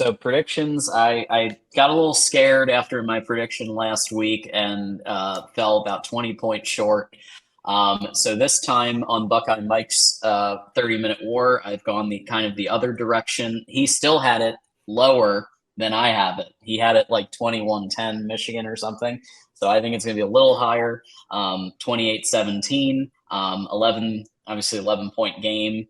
So predictions, I got a little scared after my prediction last week and fell about 20 points short. So this time on Buckeye Mike's 30-minute war, I've gone the kind of the other direction. He still had it lower than I have it. He had it like 21-10 Michigan or something. So I think it's going to be a little higher, 28-17, 11, obviously 11-point game.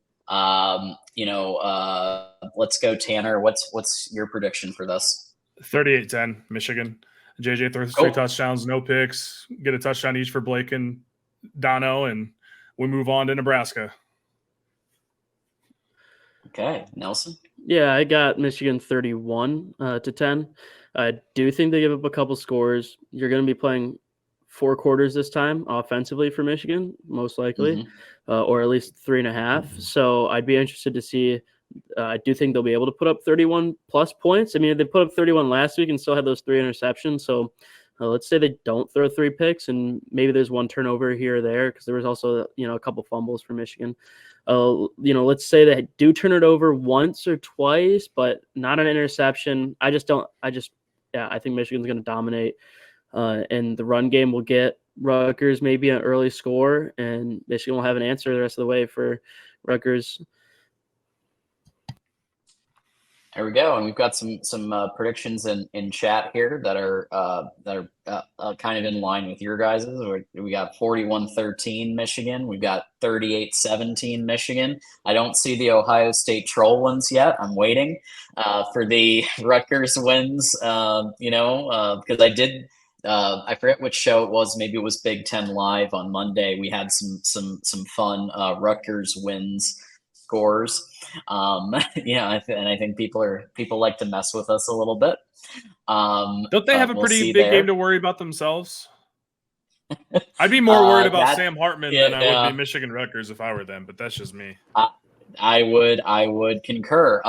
Let's go, Tanner. What's your prediction for this? 38-10, Michigan. JJ throws three touchdowns, no picks, get a touchdown each for Blake and Dono, and we move on to Nebraska. Okay, Nelson? Yeah, I got Michigan 31-10. I do think they give up a couple scores. You're going to be playing 4 quarters this time offensively for Michigan, most likely, or at least 3.5. So I'd be interested to see. I do think they'll be able to put up 31 plus points. I mean, they put up 31 last week and still had those 3 interceptions. So let's say they don't throw 3 picks and maybe there's 1 turnover here or there because there was also, a couple fumbles for Michigan. Let's say they do turn it over once or twice, but not an interception. I think Michigan's going to dominate. And the run game will get Rutgers maybe an early score, and Michigan will have an answer the rest of the way for Rutgers. There we go, and we've got some predictions in chat here that are kind of in line with your guys's. We got 41-13 Michigan. We've got 38-17 Michigan. I don't see the Ohio State troll ones yet. I'm waiting for the Rutgers wins. Because I did. I forget which show it was. Maybe it was Big Ten Live on Monday. We had some fun Rutgers wins scores. And I think people like to mess with us a little bit. Don't they have a pretty big game to worry about themselves? I'd be more worried about Sam Hartman than I would be Michigan Rutgers if I were them, but that's just me. I would concur.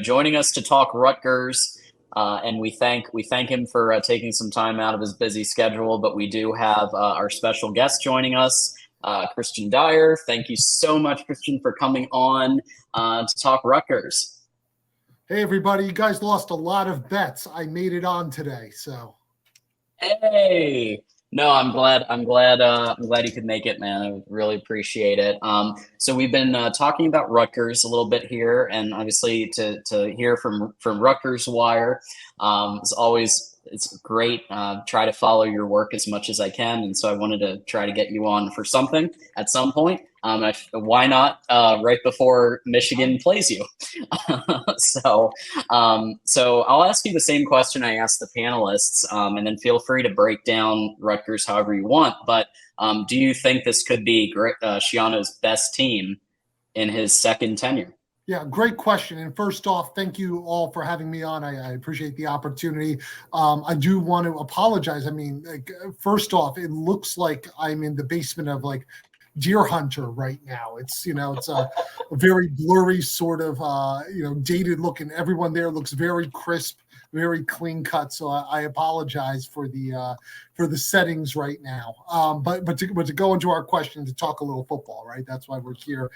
Joining us to talk Rutgers. And we thank him for taking some time out of his busy schedule. But we do have our special guest joining us, Christian Dyer. Thank you so much, Christian, for coming on to talk Rutgers. Hey, everybody! You guys lost a lot of bets. I made it on today, so. Hey. No, I'm glad you could make it, man. I really appreciate it. So we've been talking about Rutgers a little bit here, and obviously to hear from Rutgers Wire, it's great. Try to follow your work as much as I can, and so I wanted to try to get you on for something at some point. Why not right before Michigan plays you? So I'll ask you the same question I asked the panelists, and then feel free to break down Rutgers however you want. But do you think this could be Schiano's best team in his second tenure? Yeah, great question. And first off, thank you all for having me on. I appreciate the opportunity. I do want to apologize. I mean, first off, it looks like I'm in the basement of Deer Hunter right now. It's a very blurry sort of dated looking. Everyone there looks very crisp, very clean cut. So I apologize for the settings right now. But to go into our question, to talk a little football, right? That's why we're here.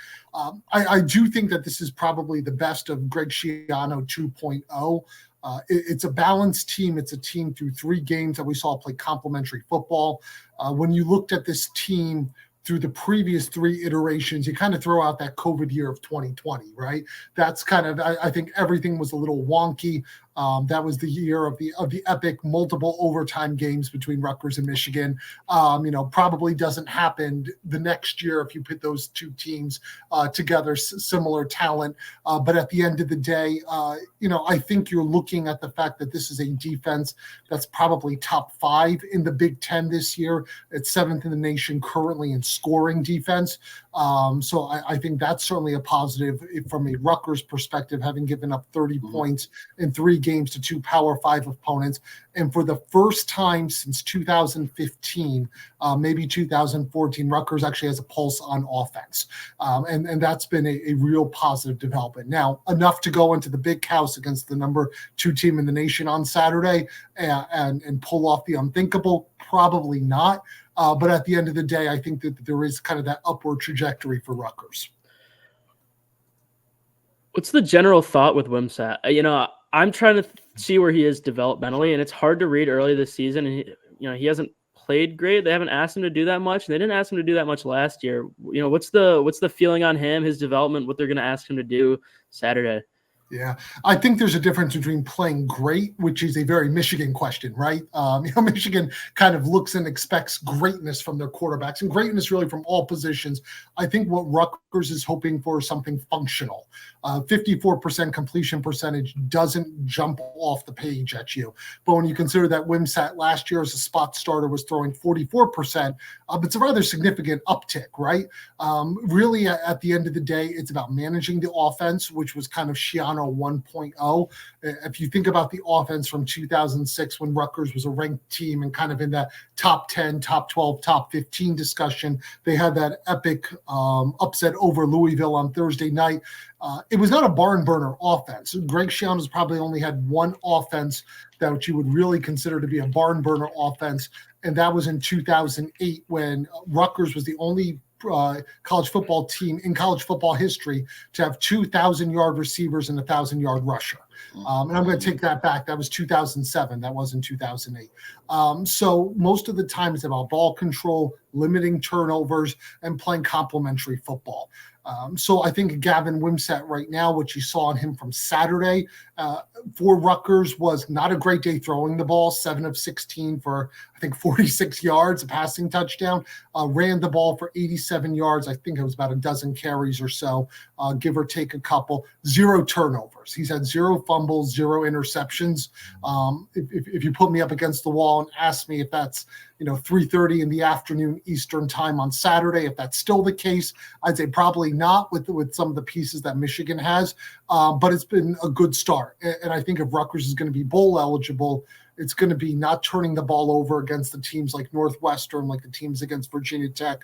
I do think that this is probably the best of Greg Schiano 2.0. It's a balanced team. It's a team through 3 games that we saw play complementary football. When you looked at this team through the previous 3 iterations, you kind of throw out that COVID year of 2020, right? That's kind of, I think everything was a little wonky. That was the year of the epic multiple overtime games between Rutgers and Michigan. Probably doesn't happen the next year if you put those 2 teams together, similar talent. But at the end of the day, I think you're looking at the fact that this is a defense that's probably top 5 in the Big Ten this year. It's 7th in the nation currently in scoring defense. So I think that's certainly a positive from a Rutgers perspective, having given up 30 points in 3 games to 2 Power 5 opponents. And for the first time since 2015, maybe 2014, Rutgers actually has a pulse on offense. And that's been a real positive development. Now, enough to go into the big house against the number 2 team in the nation on Saturday and pull off the unthinkable? Probably not. But at the end of the day, I think that there is kind of that upward trajectory for Rutgers. What's the general thought with Wimsatt? I'm trying to see where he is developmentally, and it's hard to read early this season. And he hasn't played great. They haven't asked him to do that much, and they didn't ask him to do that much last year. What's the feeling on him, his development, what they're going to ask him to do Saturday? Yeah, I think there's a difference between playing great, which is a very Michigan question, right? Michigan kind of looks and expects greatness from their quarterbacks, and greatness really from all positions. I think what Rutgers is hoping for is something functional. 54% completion percentage doesn't jump off the page at you. But when you consider that Wimsatt last year as a spot starter was throwing 44%, it's a rather significant uptick, right? Really, at the end of the day, it's about managing the offense, which was kind of Shiano 1.0. If you think about the offense from 2006 when Rutgers was a ranked team and kind of in that top 10, top 12, top 15 discussion, they had that epic upset over Louisville on Thursday night. It was not a barn burner offense. Greg Schiano's probably only had one offense that you would really consider to be a barn burner offense, and that was in 2008 when Rutgers was the only college football team in college football history to have 2,000-yard receivers and a 1,000-yard rusher. And I'm going to take that back. That was 2007. That wasn't 2008. So most of the time it's about ball control, limiting turnovers, and playing complementary football. So I think Gavin Wimsatt right now, what you saw on him from Saturday for Rutgers was not a great day throwing the ball, 7 of 16 for, I think, 46 yards, a passing touchdown, ran the ball for 87 yards. I think it was about a dozen carries or so, give or take a couple, 0 turnovers. He's had 0 fumbles, 0 interceptions. If you put me up against the wall and ask me if that's 3:30 in the afternoon Eastern time on Saturday, if that's still the case, I'd say probably not with some of the pieces that Michigan has, but it's been a good start. And I think if Rutgers is going to be bowl eligible, it's going to be not turning the ball over against the teams like Northwestern, like the teams against Virginia Tech.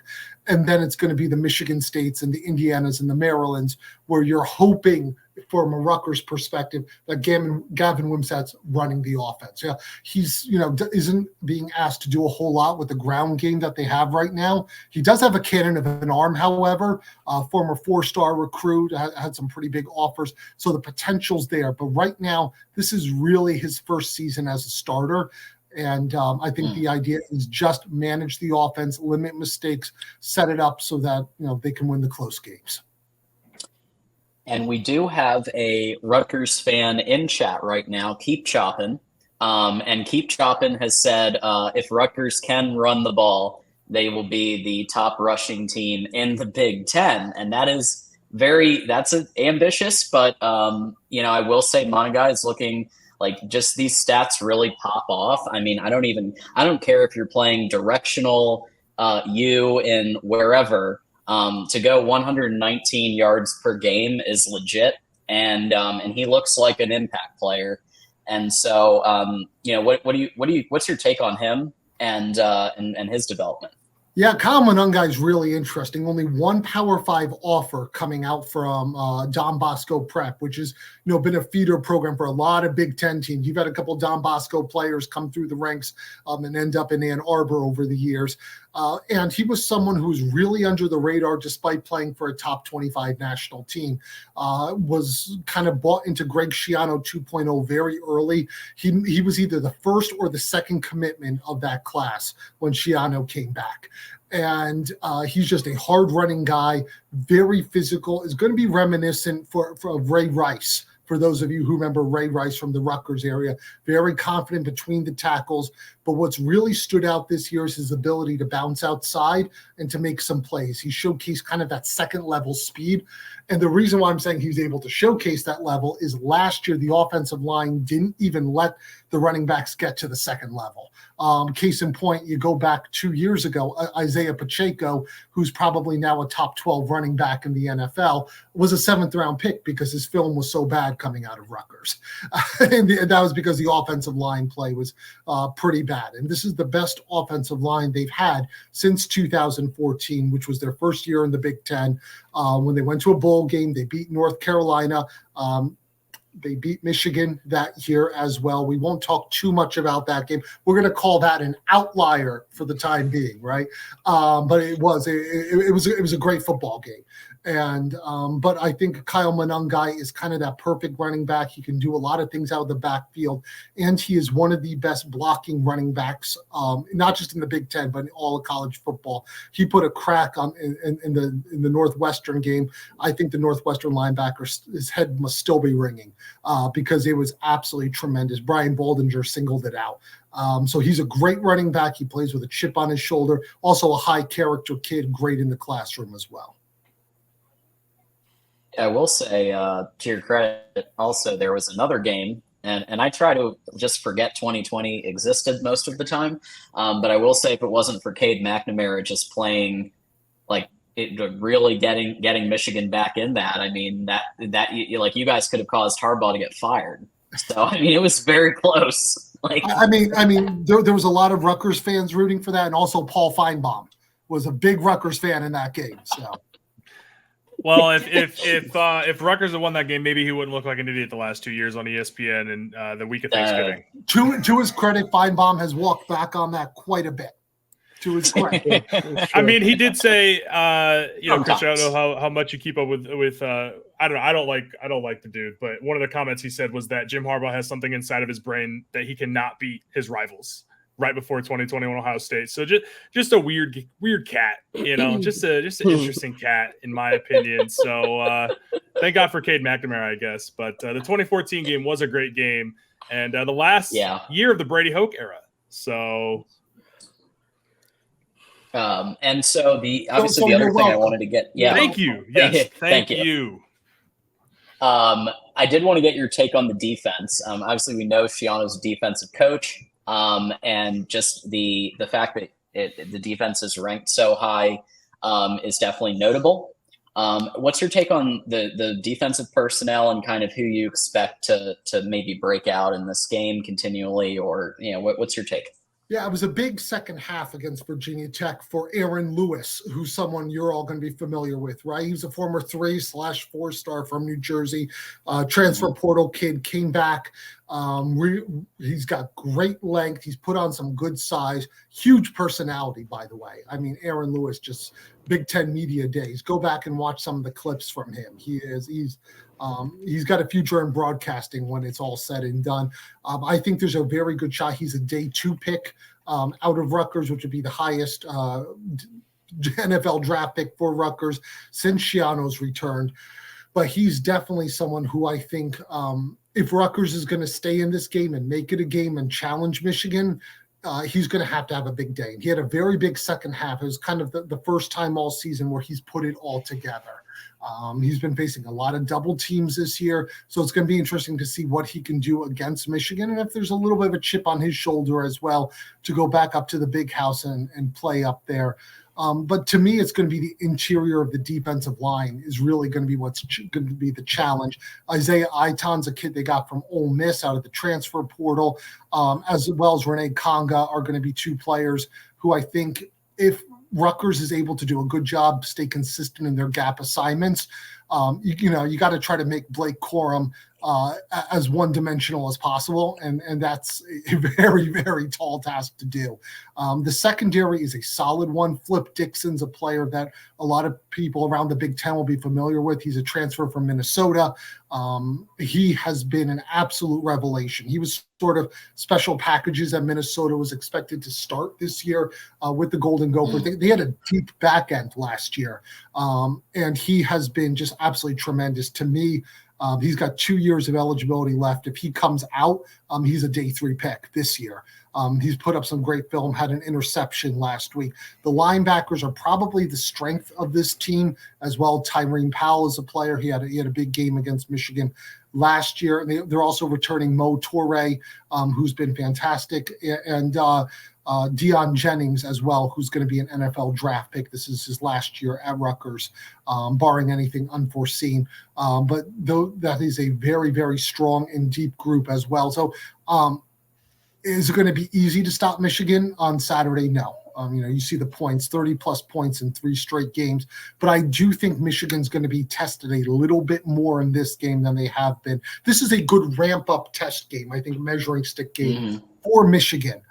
And then it's going to be the Michigan States and the Indianas and the Marylands, where you're hoping from a Rutgers perspective that Gavin Wimsatt's running the offense. Yeah, he's isn't being asked to do a whole lot with the ground game that they have right now. He does have a cannon of an arm, however. Former 4-star recruit, had some pretty big offers, so the potential's there. But right now, this is really his first season as a starter. And I think the idea is just manage the offense, limit mistakes, set it up so that they can win the close games. And we do have a Rutgers fan in chat right now, Keep Choppin'. And Keep Choppin' has said if Rutgers can run the ball, they will be the top rushing team in the Big Ten. And that's ambitious, but I will say Monaga is looking like just these stats really pop off. I mean, I don't care if you're playing directional U in wherever. To go 119 yards per game is legit, and he looks like an impact player. And so, what's your take on him and his development? Yeah, Kyle Monunga is really interesting. Only one Power 5 offer coming out from Don Bosco Prep, which has been a feeder program for a lot of Big Ten teams. You've had a couple Don Bosco players come through the ranks and end up in Ann Arbor over the years. And he was someone who was really under the radar despite playing for a top 25 national team. Was kind of bought into Greg Schiano 2.0 very early. He was either the first or the second commitment of that class when Schiano came back. And he's just a hard-running guy, very physical, is going to be reminiscent of Ray Rice. For those of you who remember Ray Rice from the Rutgers area, very confident between the tackles. But what's really stood out this year is his ability to bounce outside and to make some plays. He showcased kind of that second-level speed. And the reason why I'm saying he was able to showcase that level is last year the offensive line didn't even let the running backs get to the second level. Case in point, you go back 2 years ago, Isaiah Pacheco, who's probably now a top 12 running back in the NFL, was a 7th-round pick because his film was so bad coming out of Rutgers. And that was because the offensive line play was pretty bad. And this is the best offensive line they've had since 2014, which was their first year in the Big Ten. When they went to a bowl game, they beat North Carolina. They beat Michigan that year as well. We won't talk too much about that game. We're going to call that an outlier for the time being, right? But it was a great football game. And but I think Kyle Monangai is kind of that perfect running back. He can do a lot of things out of the backfield, and he is one of the best blocking running backs, not just in the Big Ten, but in all of college football. He put a crack on in the Northwestern game. I think the Northwestern linebacker, his head must still be ringing because it was absolutely tremendous. Brian Boldinger singled it out. So he's a great running back. He plays with a chip on his shoulder. Also a high character kid, great in the classroom as well. I will say, to your credit, also, there was another game, and I try to just forget 2020 existed most of the time. But I will say, if it wasn't for Cade McNamara just playing, like, really getting Michigan back in that, I mean, that you guys could have caused Harbaugh to get fired. So, I mean, it was very close. Like, I mean, there was a lot of Rutgers fans rooting for that, and also Paul Feinbaum was a big Rutgers fan in that game. So. Well, if Rutgers had won that game, maybe he wouldn't look like an idiot the last 2 years on ESPN and the week of Thanksgiving. To his credit, Feinbaum has walked back on that quite a bit. To his credit, I mean, he did say, Chris, I don't know how much you keep up with. I don't like the dude, but one of the comments he said was that Jim Harbaugh has something inside of his brain that he cannot beat his rivals. Right before 2021 Ohio State, so just a weird cat, just an interesting cat in my opinion. So thank God for Cade McNamara, I guess. But the 2014 game was a great game, and the last year of the Brady Hoke era. So, and so the other thing I wanted to get, thank you, yes, thank you. I did want to get your take on the defense. Obviously, we know Schiano's a defensive coach. And just the fact that the defense is ranked so high is definitely notable. What's your take on the defensive personnel and kind of who you expect to maybe break out in this game continually, or what's your take? Yeah, it was a big second half against Virginia Tech for Aaron Lewis, who's someone you're all going to be familiar with, right? He's a former 3/4 star from New Jersey, transfer portal kid, came back. He's got great length. He's put on some good size, huge personality, by the way. I mean, Aaron Lewis, just Big Ten media days. Go back and watch some of the clips from him. He's got a future in broadcasting when it's all said and done. I think there's a very good shot. He's a day 2 pick out of Rutgers, which would be the highest NFL draft pick for Rutgers since Schiano's returned. But he's definitely someone who I think if Rutgers is going to stay in this game and make it a game and challenge Michigan, he's going to have a big day. He had a very big second half. It was kind of the first time all season where he's put it all together. He's been facing a lot of double teams this year, so it's going to be interesting to see what he can do against Michigan, and if there's a little bit of a chip on his shoulder as well to go back up to the big house and play up there. But to me, it's going to be the interior of the defensive line is really going to be what's going to be the challenge. Isaiah Iton's a kid they got from Ole Miss out of the transfer portal, as well as Renee Conga are going to be 2 players who I think if Rutgers is able to do a good job, stay consistent in their gap assignments, you got to try to make Blake Corum as one-dimensional as possible, and that's a very, very tall task to do. The secondary is a solid one. Flip Dixon's a player that a lot of people around the Big Ten will be familiar with. He's a transfer from Minnesota. He has been an absolute revelation. He was sort of special packages that Minnesota was expected to start this year with the Golden Gophers. They had a deep back end last year, and he has been just absolutely tremendous to me. He's got 2 years of eligibility left. If he comes out, he's a day 3 pick this year. He's put up some great film, had an interception last week. The linebackers are probably the strength of this team as well. Tyreen Powell is a player. He had a big game against Michigan last year. And they're also returning Mo Toure, who's been fantastic, and Deion Jennings as well, who's going to be an NFL draft pick. This is his last year at Rutgers, barring anything unforeseen. But that is a very, very strong and deep group as well. So is it going to be easy to stop Michigan on Saturday? No. You see the points, 30-plus points in 3 straight games. But I do think Michigan's going to be tested a little bit more in this game than they have been. This is a good ramp-up test game, I think, measuring stick game for Michigan.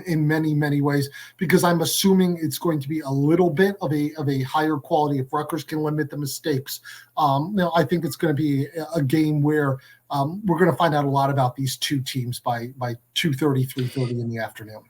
In many, many ways, because I'm assuming it's going to be a little bit of a higher quality if Rutgers can limit the mistakes. I think it's going to be a game where we're going to find out a lot about these two teams by 2:30, 3:30 in the afternoon.